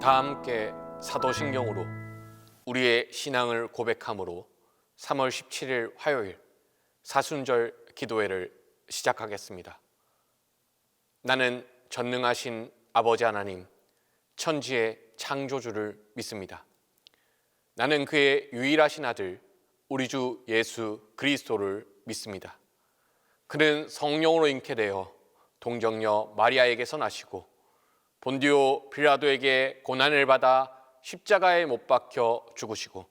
다 함께 사도신경으로 우리의 신앙을 고백함으로 3월 17일 화요일 사순절 기도회를 시작하겠습니다. 나는 전능하신 아버지 하나님, 천지의 창조주를 믿습니다. 나는 그의 유일하신 아들 우리 주 예수 그리스도를 믿습니다. 그는 성령으로 잉태되어 동정녀 마리아에게서 나시고 본디오 빌라도에게 고난을 받아 십자가에 못 박혀 죽으시고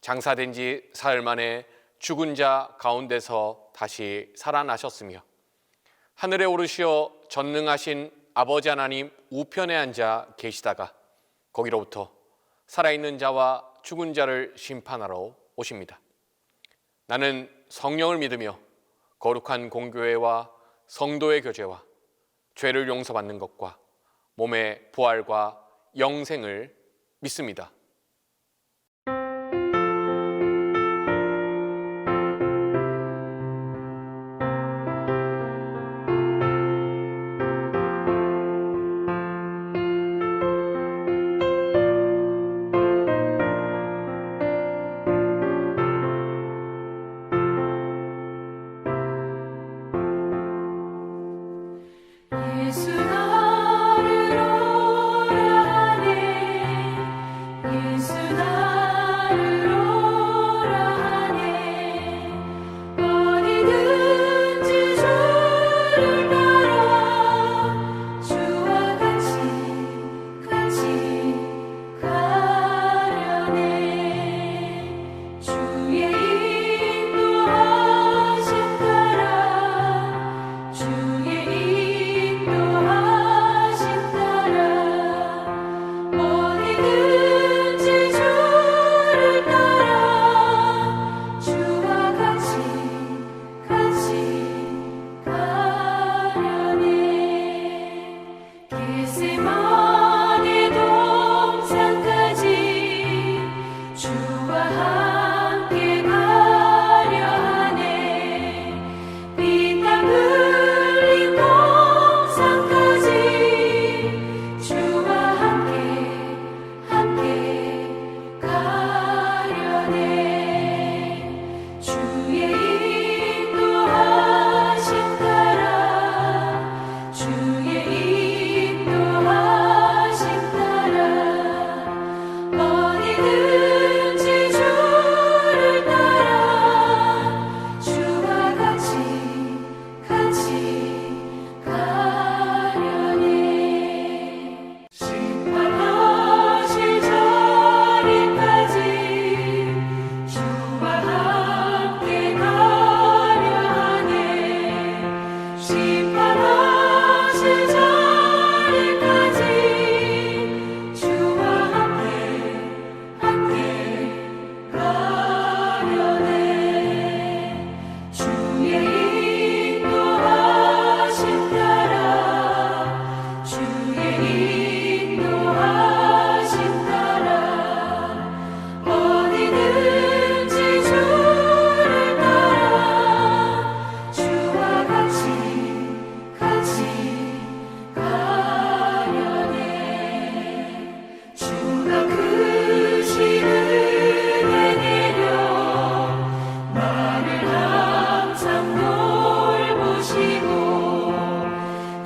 장사된 지 사흘 만에 죽은 자 가운데서 다시 살아나셨으며 하늘에 오르시어 전능하신 아버지 하나님 우편에 앉아 계시다가 거기로부터 살아있는 자와 죽은 자를 심판하러 오십니다. 나는 성령을 믿으며 거룩한 공교회와 성도의 교제와 죄를 용서받는 것과 몸의 부활과 영생을 믿습니다.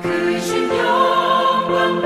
그 신령한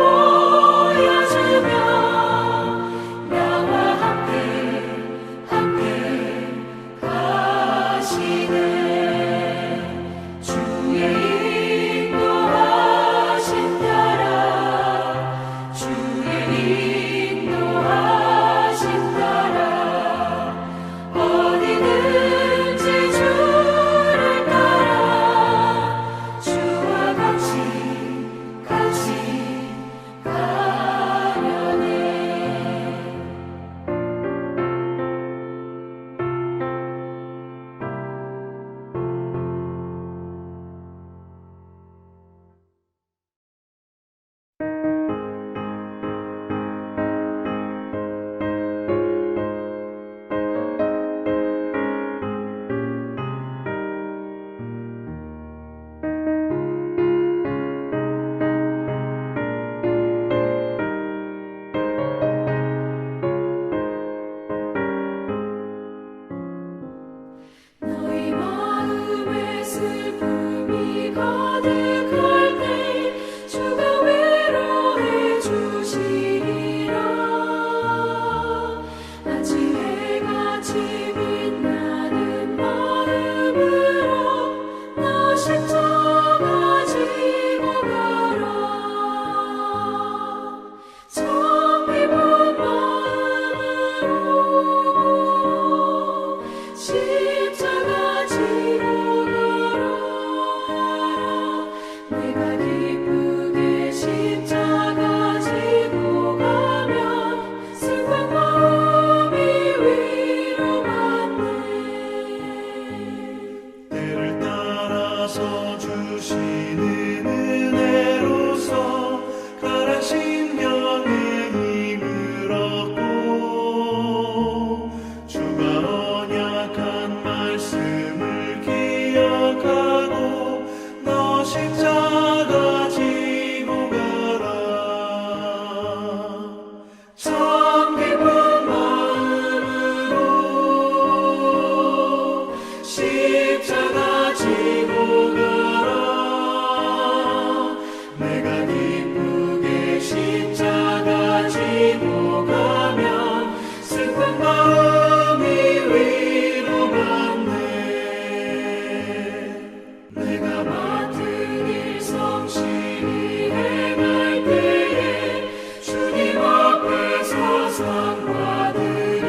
가지고 가면 슬픈 마음이 위로받네. 내가 맡은 일 성실히 행할 때에 주님 앞에서 상 받으리.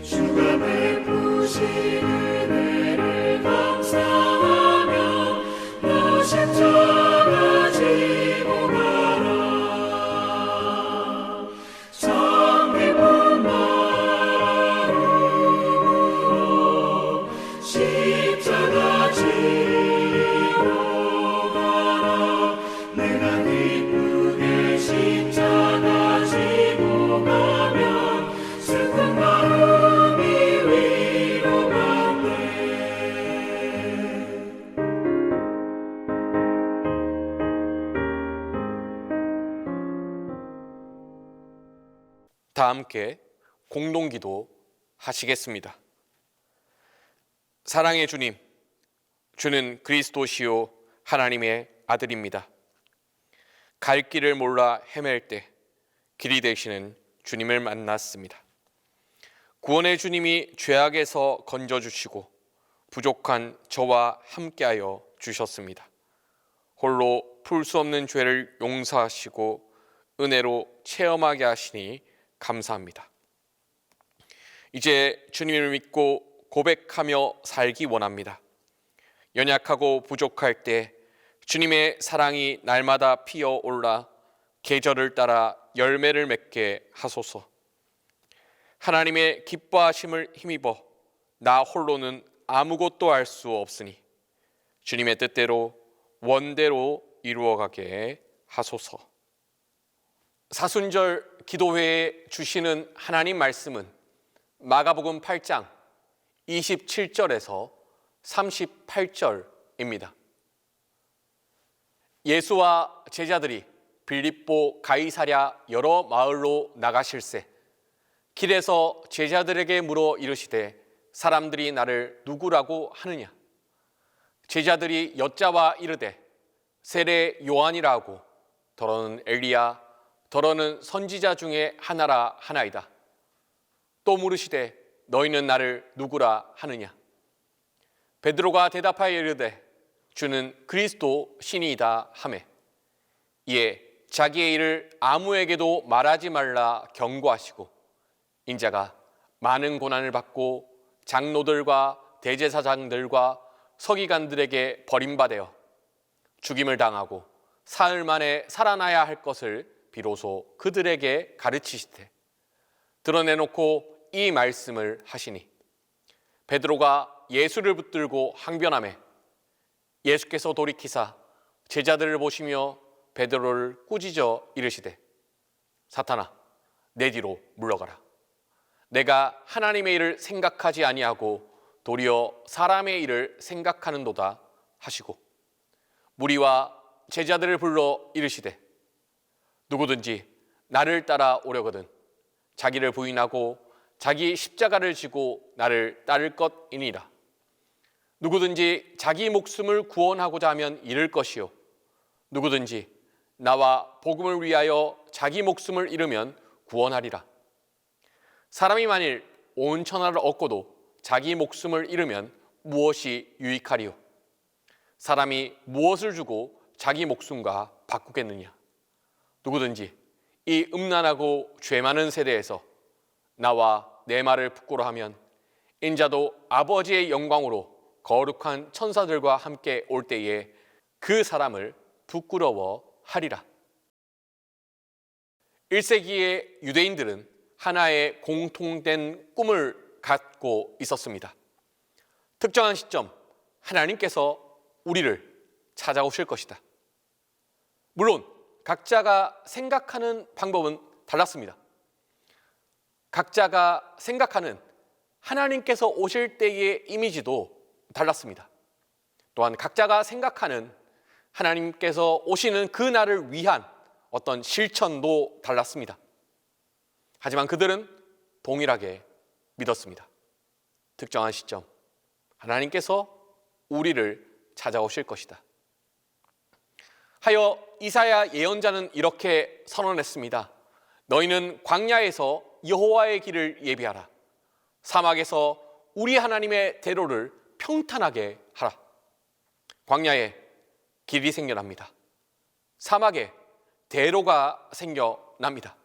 주가 베푸신 은혜를 감사하며 너 십자가 지고 가라. 참 기쁜 마음으로 십자가 지고 가라. 내가 기쁘게 십자가 지고 가면 슬픈 마음이 위로받네. 다 함께 공동기도 하시겠습니다. 사랑의 주님, 주는 그리스도시요 하나님의 아들입니다. 갈 길을 몰라 헤맬 때 길이 되시는 주님을 만났습니다. 구원의 주님이 죄악에서 건져주시고 부족한 저와 함께하여 주셨습니다. 홀로 풀 수 없는 죄를 용서하시고 은혜로 체험하게 하시니 감사합니다. 이제 주님을 믿고 고백하며 살기 원합니다. 연약하고 부족할 때 주님의 사랑이 날마다 피어올라 계절을 따라 열매를 맺게 하소서. 하나님의 기뻐하심을 힘입어 나 홀로는 아무것도 알 수 없으니 주님의 뜻대로 원대로 이루어가게 하소서. 사순절 기도회에 주시는 하나님 말씀은 마가복음 8장 27절에서 38절입니다. 예수와 제자들이 빌립보 가이사랴 여러 마을로 나가실새 길에서 제자들에게 물어 이르시되 사람들이 나를 누구라고 하느냐? 제자들이 여짜와 이르되 세례 요한이라 하고 더러는 엘리야 더러는 선지자 중에 하나라 하나이다. 또 물으시되 너희는 나를 누구라 하느냐? 베드로가 대답하여 이르되 주는 그리스도 신이다 하매 이에 자기의 일을 아무에게도 말하지 말라 경고하시고 인자가 많은 고난을 받고 장로들과 대제사장들과 서기관들에게 버림받아 죽임을 당하고 사흘 만에 살아나야 할 것을 비로소 그들에게 가르치시되 드러내놓고 이 말씀을 하시니 베드로가 예수를 붙들고 항변하매 예수께서 돌이키사 제자들을 보시며 베드로를 꾸짖어 이르시되 사탄아 내 뒤로 물러가라. 내가 하나님의 일을 생각하지 아니하고 도리어 사람의 일을 생각하는도다 하시고 무리와 제자들을 불러 이르시되 누구든지 나를 따라 오려거든 자기를 부인하고 자기 십자가를 지고 나를 따를 것이니라. 누구든지 자기 목숨을 구원하고자 하면 잃을 것이요 누구든지 나와 복음을 위하여 자기 목숨을 잃으면 구원하리라. 사람이 만일 온 천하를 얻고도 자기 목숨을 잃으면 무엇이 유익하리요? 사람이 무엇을 주고 자기 목숨과 바꾸겠느냐? 누구든지 이 음란하고 죄 많은 세대에서 나와 내 말을 부끄러워하면 인자도 아버지의 영광으로 거룩한 천사들과 함께 올 때에 그 사람을 부끄러워하리라. 1세기의 유대인들은 하나의 공통된 꿈을 갖고 있었습니다. 특정한 시점 하나님께서 우리를 찾아오실 것이다. 물론 각자가 생각하는 방법은 달랐습니다. 각자가 생각하는 하나님께서 오실 때의 이미지도 달랐습니다. 또한 각자가 생각하는 하나님께서 오시는 그 날을 위한 어떤 실천도 달랐습니다. 하지만 그들은 동일하게 믿었습니다. 특정한 시점 하나님께서 우리를 찾아오실 것이다. 하여 이사야 예언자는 이렇게 선언했습니다. 너희는 광야에서 여호와의 길을 예비하라. 사막에서 우리 하나님의 대로를 평탄하게 하라. 광야에 길이 생겨납니다. 사막에 대로가 생겨납니다.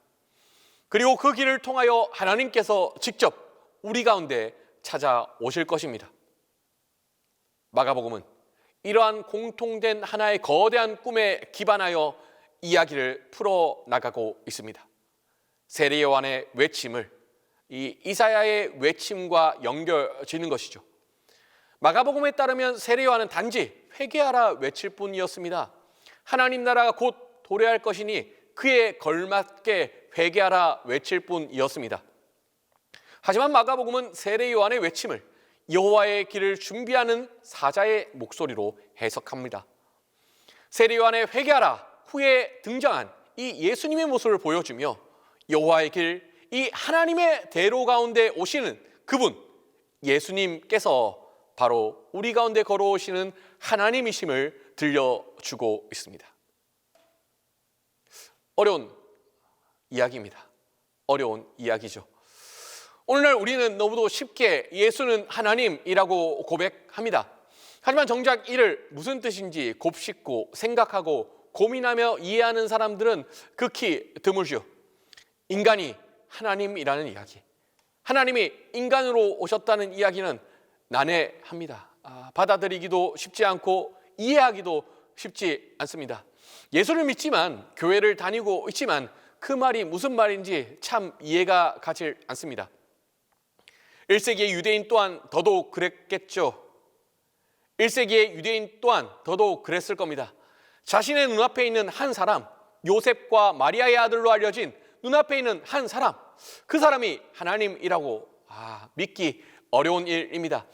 그리고 그 길을 통하여 하나님께서 직접 우리 가운데 찾아오실 것입니다. 마가복음은 이러한 공통된 하나의 거대한 꿈에 기반하여 이야기를 풀어나가고 있습니다. 세례 요한의 외침을 이 이사야의 외침과 연결지는 것이죠. 마가복음에 따르면 세례 요한은 단지 회개하라 외칠 뿐이었습니다. 하나님 나라가 곧 도래할 것이니 그에 걸맞게 회개하라 외칠 뿐이었습니다. 하지만 마가복음은 세례 요한의 외침을 여호와의 길을 준비하는 사자의 목소리로 해석합니다. 세례 요한의 회개하라 후에 등장한 이 예수님의 모습을 보여주며 여호와의 길, 이 하나님의 대로 가운데 오시는 그분 예수님께서 바로 우리 가운데 걸어오시는 하나님이심을 들려주고 있습니다. 어려운 이야기입니다. 어려운 이야기죠. 오늘날 우리는 너무도 쉽게 예수는 하나님이라고 고백합니다. 하지만 정작 이를 무슨 뜻인지 곱씹고 생각하고 고민하며 이해하는 사람들은 극히 드물죠. 인간이 하나님이라는 이야기, 하나님이 인간으로 오셨다는 이야기는 난해합니다. 받아들이기도 쉽지 않고 이해하기도 쉽지 않습니다. 예수를 믿지만, 교회를 다니고 있지만 그 말이 무슨 말인지 참 이해가 가지 않습니다. 1세기의 유대인 또한 더더욱 그랬겠죠. 1세기의 유대인 또한 더더욱 그랬을 겁니다. 자신의 눈앞에 있는 한 사람, 요셉과 마리아의 아들로 알려진 눈앞에 있는 한 사람, 그 사람이 하나님이라고 믿기 어려운 일입니다.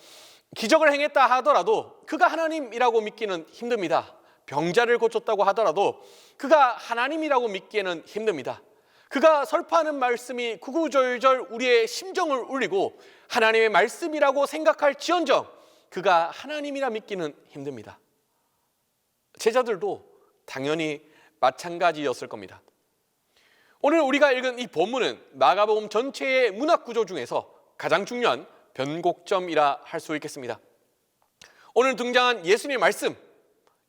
기적을 행했다 하더라도 그가 하나님이라고 믿기는 힘듭니다. 병자를 고쳤다고 하더라도 그가 하나님이라고 믿기에는 힘듭니다. 그가 설파하는 말씀이 구구절절 우리의 심정을 울리고 하나님의 말씀이라고 생각할지언정 그가 하나님이라 믿기는 힘듭니다. 제자들도 당연히 마찬가지였을 겁니다. 오늘 우리가 읽은 이 본문은 마가복음 전체의 문학 구조 중에서 가장 중요한 변곡점이라 할 수 있겠습니다. 오늘 등장한 예수님의 말씀,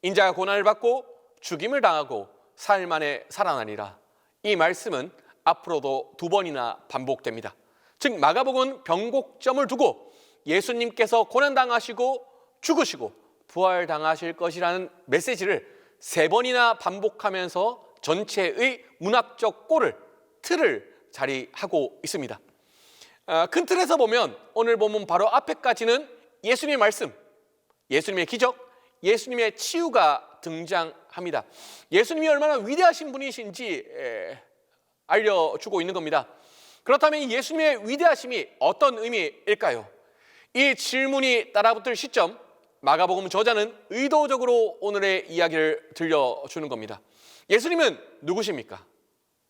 인자가 고난을 받고 죽임을 당하고 사흘 만에 살아나리라. 이 말씀은 앞으로도 2번이나 반복됩니다. 즉 마가복음은 변곡점을 두고 예수님께서 고난당하시고 죽으시고 부활당하실 것이라는 메시지를 3번이나 반복하면서 전체의 문학적 틀을 자리하고 있습니다. 큰 틀에서 보면 오늘 본문 바로 앞에까지는 예수님의 말씀, 예수님의 기적, 예수님의 치유가 등장합니다. 예수님이 얼마나 위대하신 분이신지 알려주고 있는 겁니다. 그렇다면 이 예수님의 위대하심이 어떤 의미일까요? 이 질문이 따라붙을 시점, 마가복음 저자는 의도적으로 오늘의 이야기를 들려주는 겁니다. 예수님은 누구십니까?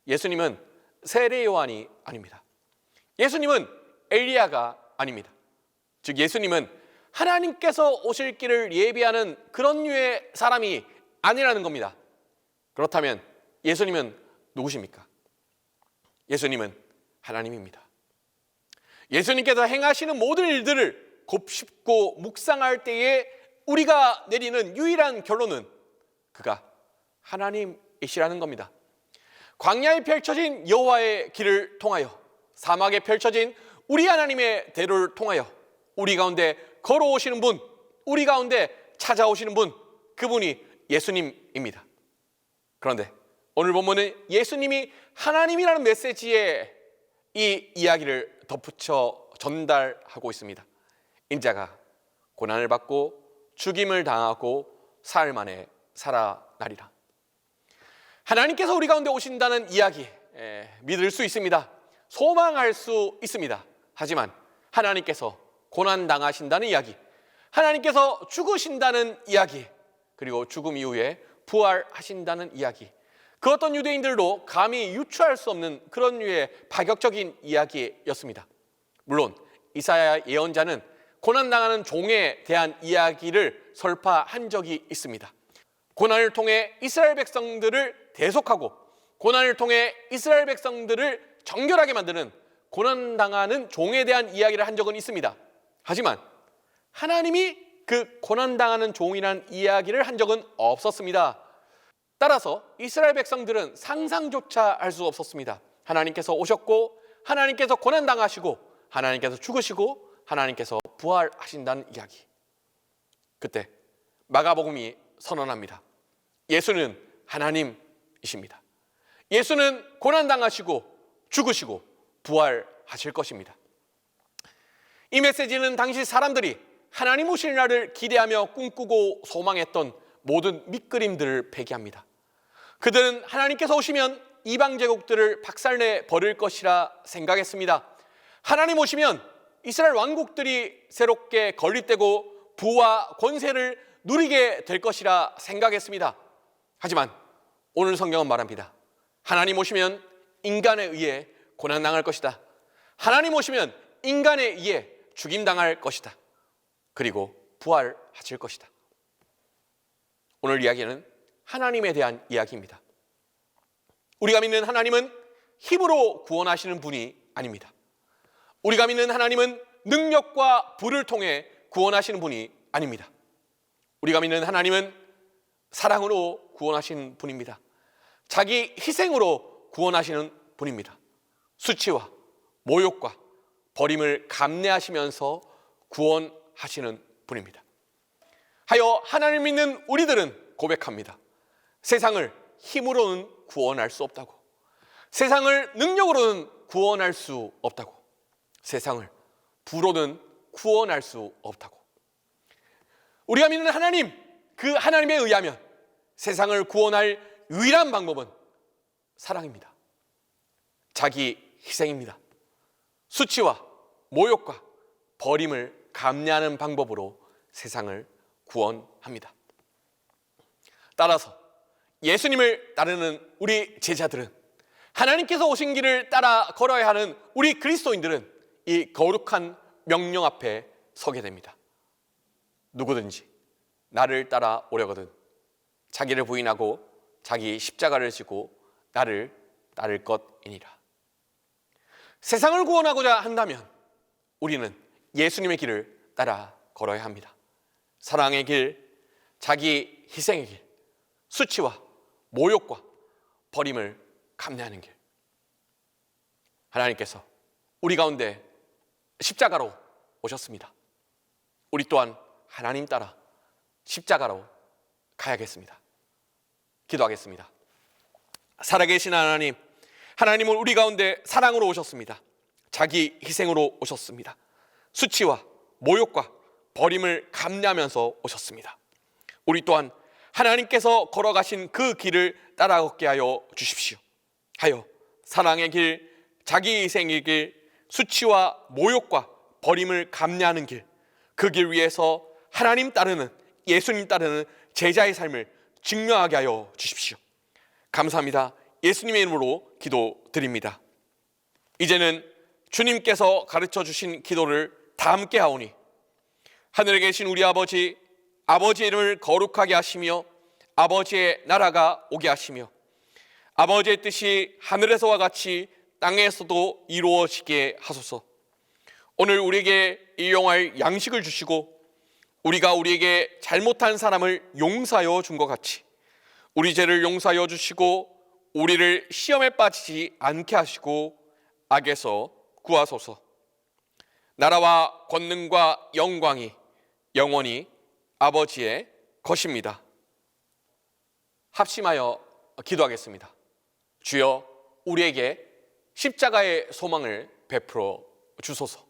예수님은 세례 요한이 아닙니다. 예수님은 엘리야가 아닙니다. 즉 예수님은 하나님께서 오실 길을 예비하는 그런 류의 사람이 아니라는 겁니다. 그렇다면 예수님은 누구십니까? 예수님은 하나님입니다. 예수님께서 행하시는 모든 일들을 곱씹고 묵상할 때에 우리가 내리는 유일한 결론은 그가 하나님이시라는 겁니다. 광야에 펼쳐진 여호와의 길을 통하여, 사막에 펼쳐진 우리 하나님의 대로를 통하여 우리 가운데 걸어오시는 분, 우리 가운데 찾아오시는 분, 그분이 예수님입니다. 그런데 오늘 본문은 예수님이 하나님이라는 메시지에 이 이야기를 덧붙여 전달하고 있습니다. 인자가 고난을 받고 죽임을 당하고 사흘 만에 살아나리라. 하나님께서 우리 가운데 오신다는 이야기 믿을 수 있습니다. 소망할 수 있습니다. 하지만 하나님께서 고난당하신다는 이야기, 하나님께서 죽으신다는 이야기, 그리고 죽음 이후에 부활하신다는 이야기, 그 어떤 유대인들도 감히 유추할 수 없는 그런 류의 파격적인 이야기였습니다. 물론 이사야 예언자는 고난당하는 종에 대한 이야기를 설파한 적이 있습니다. 고난을 통해 이스라엘 백성들을 대속하고 고난을 통해 이스라엘 백성들을 정결하게 만드는 고난당하는 종에 대한 이야기를 한 적은 있습니다. 하지만 하나님이 그 고난당하는 종이라는 이야기를 한 적은 없었습니다. 따라서 이스라엘 백성들은 상상조차 할 수 없었습니다. 하나님께서 오셨고 하나님께서 고난당하시고 하나님께서 죽으시고 하나님께서 부활하신다는 이야기. 그때 마가복음이 선언합니다. 예수는 하나님이십니다. 예수는 고난당하시고 죽으시고 부활하실 것입니다. 이 메시지는 당시 사람들이 하나님 오실 날을 기대하며 꿈꾸고 소망했던 모든 밑그림들을 배기합니다. 그들은 하나님께서 오시면 이방 제국들을 박살내 버릴 것이라 생각했습니다. 하나님 오시면 이스라엘 왕국들이 새롭게 건립되고 부와 권세를 누리게 될 것이라 생각했습니다. 하지만 오늘 성경은 말합니다. 하나님 오시면 인간에 의해 고난당할 것이다. 하나님 오시면 인간에 의해 죽임당할 것이다. 그리고 부활하실 것이다. 오늘 이야기는 하나님에 대한 이야기입니다. 우리가 믿는 하나님은 힘으로 구원하시는 분이 아닙니다. 우리가 믿는 하나님은 능력과 불을 통해 구원하시는 분이 아닙니다. 우리가 믿는 하나님은 사랑으로 구원하시는 분입니다. 자기 희생으로 구원하시는 분입니다. 수치와 모욕과 버림을 감내하시면서 구원하시는 분입니다. 하여 하나님 믿는 우리들은 고백합니다. 세상을 힘으로는 구원할 수 없다고. 세상을 능력으로는 구원할 수 없다고. 세상을 부로는 구원할 수 없다고. 우리가 믿는 하나님, 그 하나님에 의하면 세상을 구원할 유일한 방법은 사랑입니다. 자기 희생입니다. 수치와 모욕과 버림을 감내하는 방법으로 세상을 구원합니다. 따라서 예수님을 따르는 우리 제자들은, 하나님께서 오신 길을 따라 걸어야 하는 우리 그리스도인들은 이 거룩한 명령 앞에 서게 됩니다. 누구든지 나를 따라 오려거든 자기를 부인하고 자기 십자가를 지고 나를 따를 것이니라. 세상을 구원하고자 한다면 우리는 예수님의 길을 따라 걸어야 합니다. 사랑의 길, 자기 희생의 길, 수치와 모욕과 버림을 감내하는 길. 하나님께서 우리 가운데 십자가로 오셨습니다. 우리 또한 하나님 따라 십자가로 가야겠습니다. 기도하겠습니다. 살아계신 하나님, 하나님은 우리 가운데 사랑으로 오셨습니다. 자기 희생으로 오셨습니다. 수치와 모욕과 버림을 감내하면서 오셨습니다. 우리 또한 하나님께서 걸어가신 그 길을 따라 걷게 하여 주십시오. 하여 사랑의 길, 자기 희생의 길, 수치와 모욕과 버림을 감내하는 길, 그 길 위에서 하나님 따르는, 예수님 따르는 제자의 삶을 증명하게 하여 주십시오. 감사합니다. 예수님의 이름으로 기도드립니다. 이제는 주님께서 가르쳐 주신 기도를 다 함께 하오니, 하늘에 계신 우리 아버지, 아버지의 이름을 거룩하게 하시며 아버지의 나라가 오게 하시며 아버지의 뜻이 하늘에서와 같이 땅에서도 이루어지게 하소서. 오늘 우리에게 일용할 양식을 주시고 우리가 우리에게 잘못한 사람을 용서하여 준 것 같이 우리 죄를 용서하여 주시고 우리를 시험에 빠지지 않게 하시고 악에서 구하소서. 나라와 권능과 영광이 영원히 아버지의 것입니다. 합심하여 기도하겠습니다. 주여, 우리에게 십자가의 소망을 베풀어 주소서.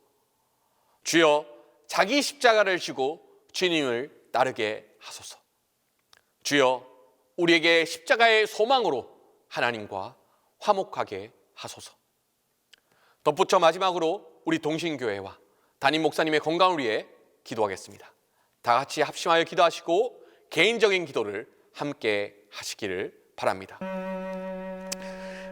주여, 자기 십자가를 지고 주님을 따르게 하소서. 주여, 우리에게 십자가의 소망으로 하나님과 화목하게 하소서. 덧붙여 마지막으로 우리 동신교회와 담임 목사님의 건강을 위해 기도하겠습니다. 다 같이 합심하여 기도하시고 개인적인 기도를 함께 하시기를 바랍니다.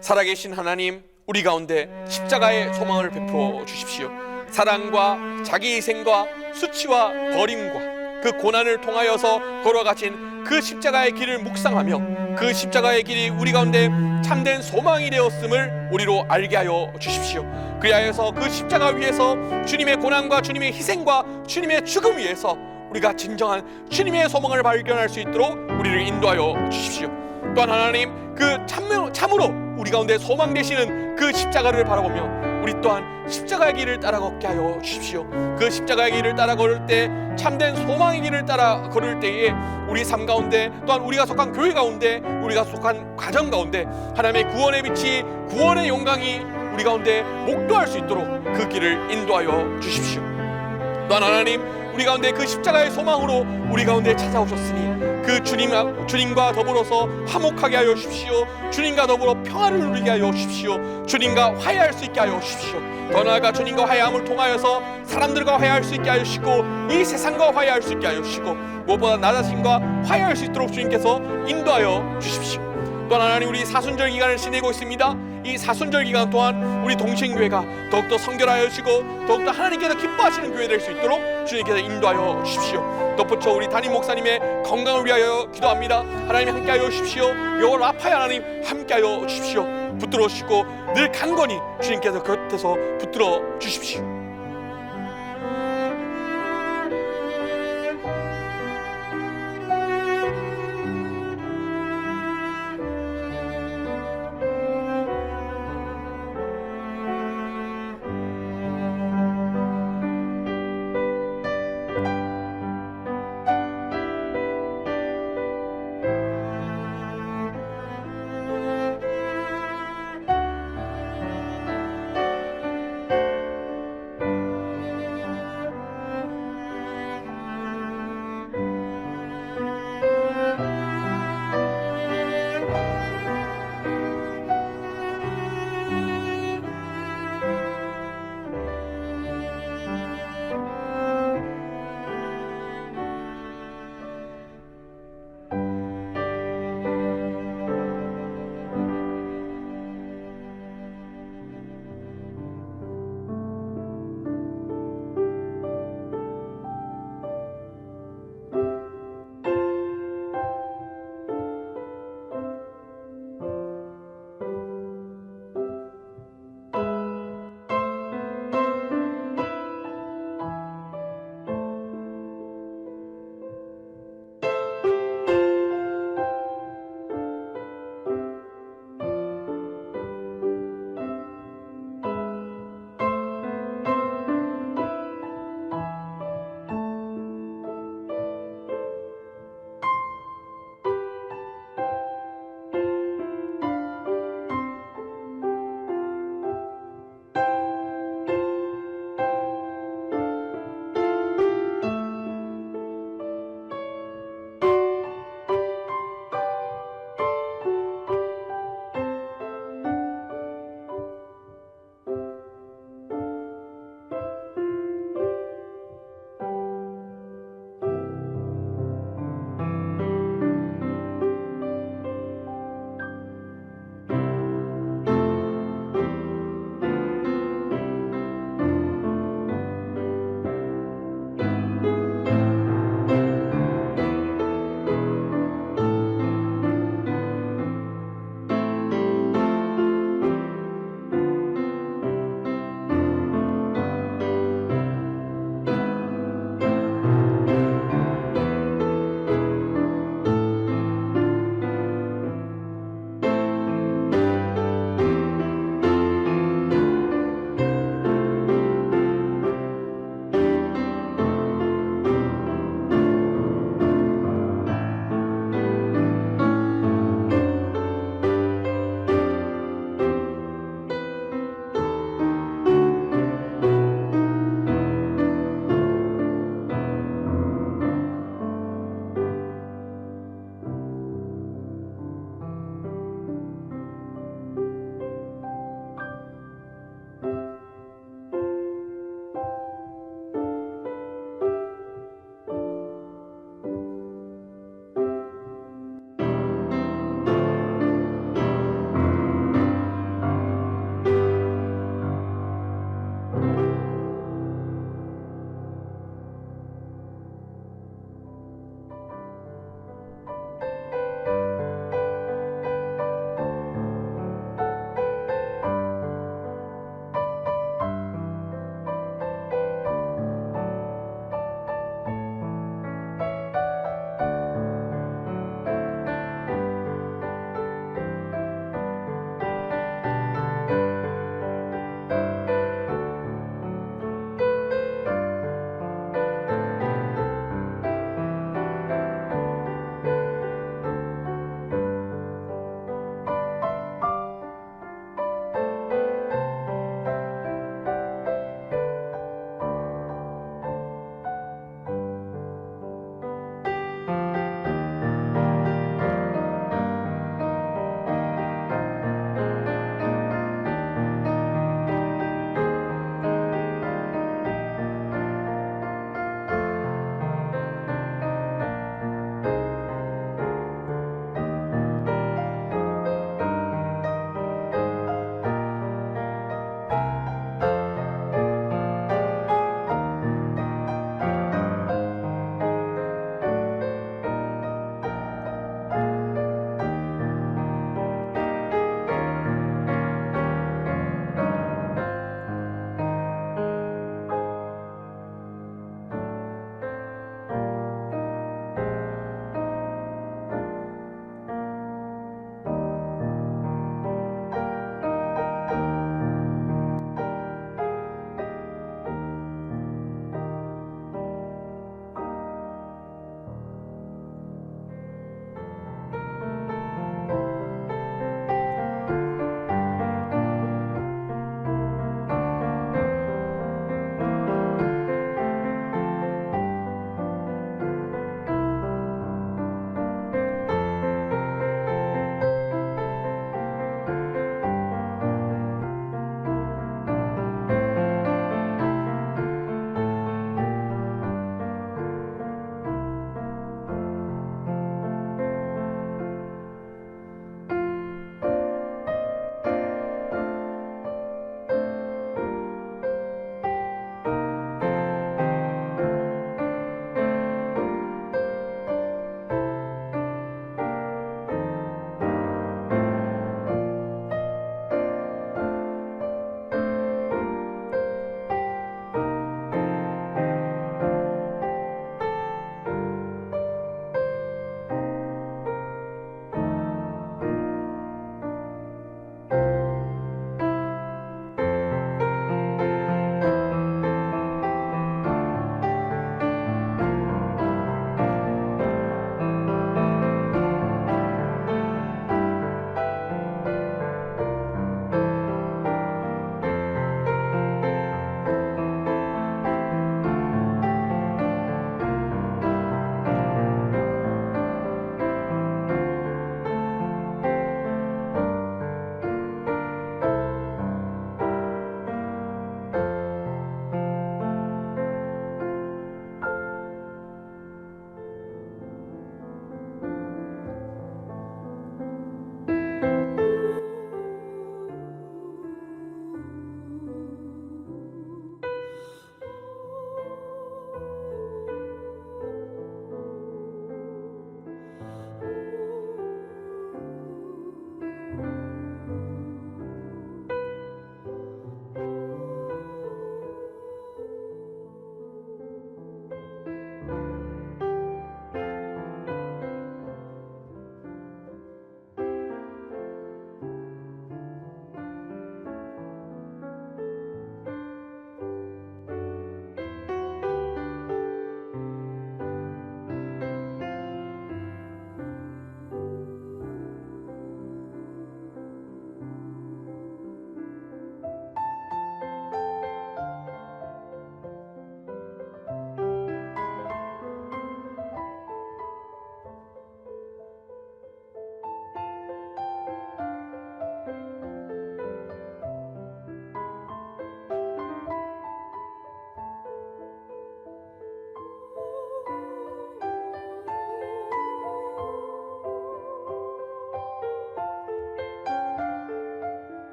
살아계신 하나님, 우리 가운데 십자가의 소망을 베풀어 주십시오. 사랑과 자기 희생과 수치와 버림과 그 고난을 통하여서 걸어가신 그 십자가의 길을 묵상하며 그 십자가의 길이 우리 가운데 참된 소망이 되었음을 우리로 알게 하여 주십시오. 그리하여서 그 십자가 위에서 주님의 고난과 주님의 희생과 주님의 죽음 위에서 우리가 진정한 주님의 소망을 발견할 수 있도록 우리를 인도하여 주십시오. 또한 하나님, 그 참으로 우리 가운데 소망 되시는 그 십자가를 바라보며 우리 또한 십자가의 길을 따라 걷게 하여 주십시오. 그 십자가의 길을 따라 걸을 때, 참된 소망의 길을 따라 걸을 때에 우리 삶 가운데, 또한 우리가 속한 교회 가운데, 우리가 속한 가정 가운데 하나님의 구원의 빛이, 구원의 영광이 우리 가운데 목도할 수 있도록 그 길을 인도하여 주십시오. 또한 하나님, 우리 가운데 그 십자가의 소망으로 우리 가운데 찾아오셨으니 그 주님과 더불어서 화목하게 하여 주십시오. 주님과 더불어 평화를 누리게 하여 주십시오. 주님과 화해할 수 있게 하여 주십시오. 더 나아가 주님과 화해함을 통하여서 사람들과 화해할 수 있게 하여 주시고 이 세상과 화해할 수 있게 하여 주시고 무엇보다 나 자신과 화해할 수 있도록 주님께서 인도하여 주십시오. 또한 하나님, 우리 사순절 기간을 지내고 있습니다. 이 사순절 기간 동안 우리 동신교회가 더욱더 성결하여 주시고 더욱더 하나님께서 기뻐하시는 교회 될 수 있도록 주님께서 인도하여 주십시오. 덧붙여 우리 담임 목사님의 건강을 위하여 기도합니다. 하나님 함께하여 주십시오. 요 라파야 하나님 함께하여 주십시오. 붙들어 주시고 늘 강건히 주님께서 곁에서 붙들어 주십시오.